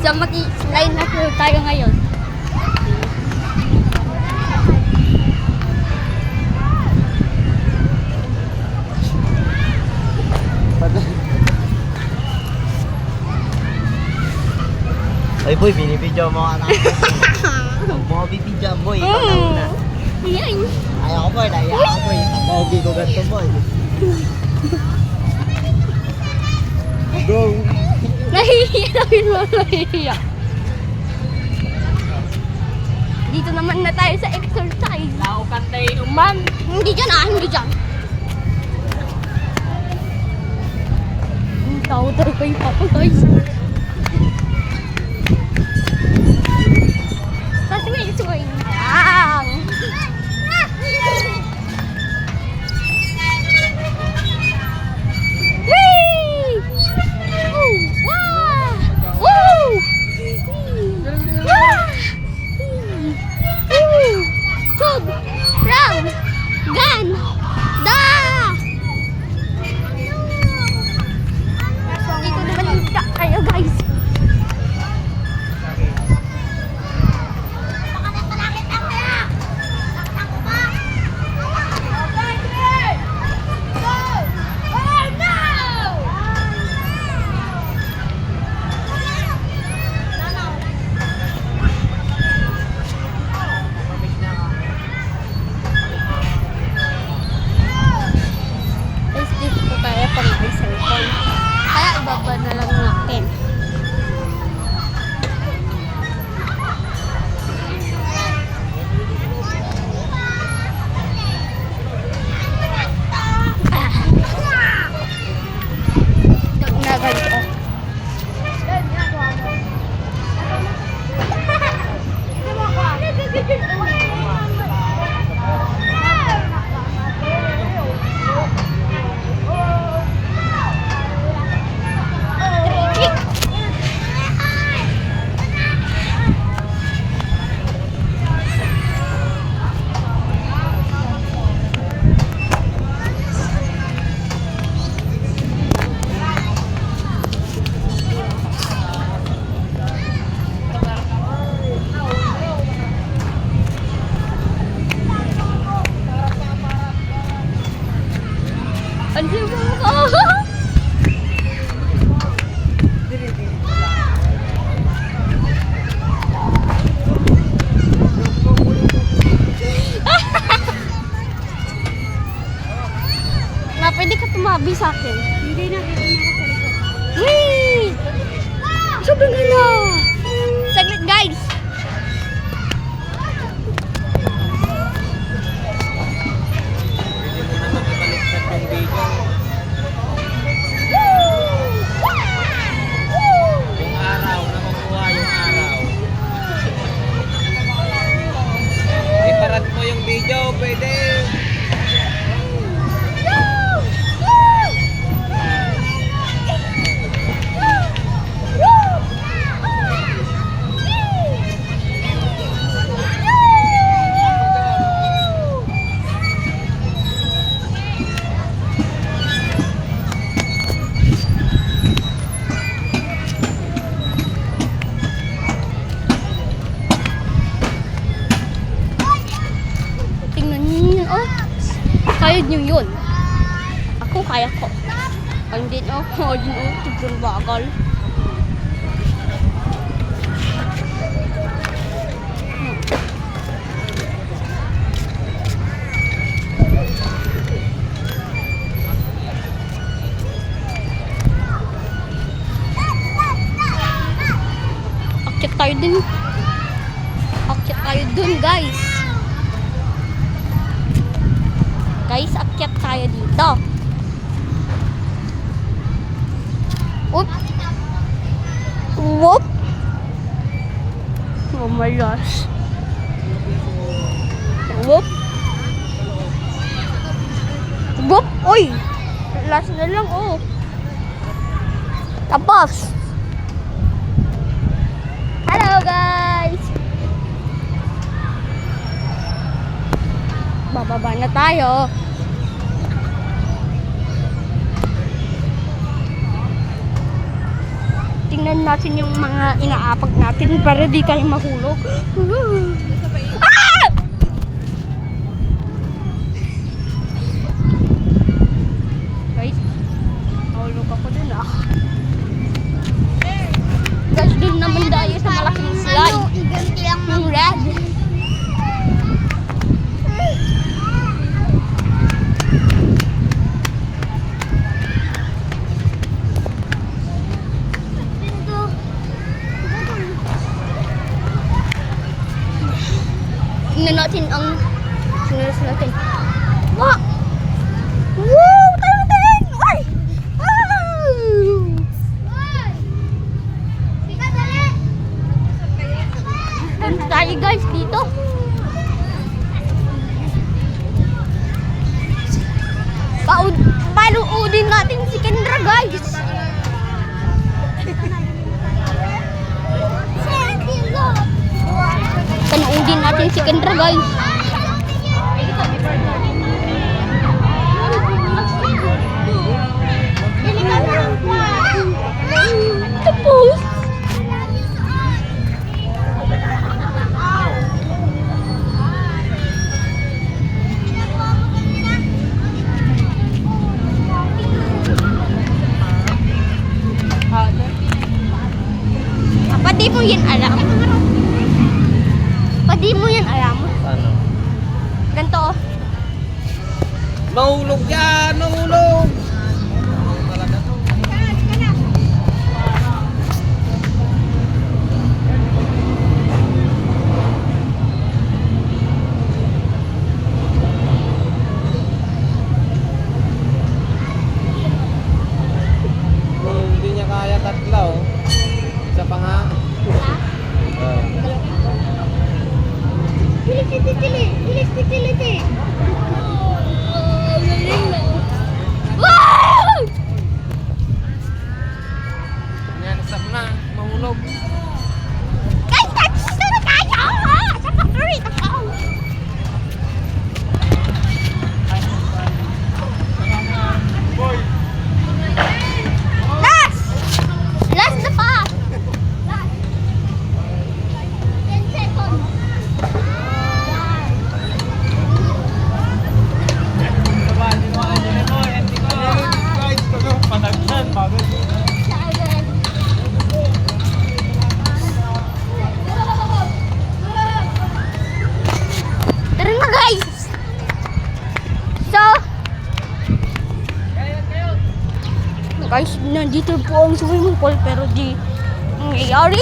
So mag-slide na po tayo ngayon. Ay boy, binibidyo mo ka na. Huwag mo bibidyo boy, ikaw na muna. Yan. Ayaw ko boy, naiyak ako boy. Tapogi ko ganito boy. Go! Nahihiya. Dito naman na tayo sa exercise. Laukan tayo man. Hindi dyan hindi dyan. Tao tayo kayo papa guys. Sa swing lang. Whee! Woo! Wow! Woo! Wow! Woo! Sub! Ram! Gan! Da! Dito naman kayo guys. Kaya ibaba na lang natin. Na ganito. Ang sibong ko! Pwede ka tumabi sa akin. Hindi na kita nakasalikot. Wait! Sobrang gala! Saglit guys! Pwede mo naman ibaliktad yung video. Yung araw, nakukuha yung araw. Iparat mo yung video, pwede. Tingnan niyo yun, oh. Kaya niyo yun. Ako, kaya ko. Ang din, oh. Oh, yun, oh. Sobrang bagal. Akyat tayo din. Akyat tayo dun, guys. Guys, akyat tayo dito. Oop. Whoop. Oh my gosh. Whoop. Whoop. Uy. Last na lang, oh. Tapos. Hello, guys. Bababa na tayo. iwan natin yung mga inaapag natin para di tayo mahulog. Ah! Guys, mahulog ako dun ah. Guys, dun naman tayo sa malaking slide. Iganti lang Yung red. Tingnan natin ang sinurus natin. Wah! Woo! Tayo din! Ay! Punta tayo guys dito. Panuudin natin si Kendra guys. Panuudin natin si Kendra guys. Tapos. Pati mo yan alam. Pati mo yan alam. Ano? Ganto oh. Mahulog yan! Mahulog! Hindi niya kaya tatlo. Isa pa nga. Wow! Yan, stop na. Mahulog. Guys, dito na tayo! Sa factory na po! Last! Last na pa! Last! 10 seconds! Tara na guys! So, guys, nandito po ang swimming pool pero di nangyayari.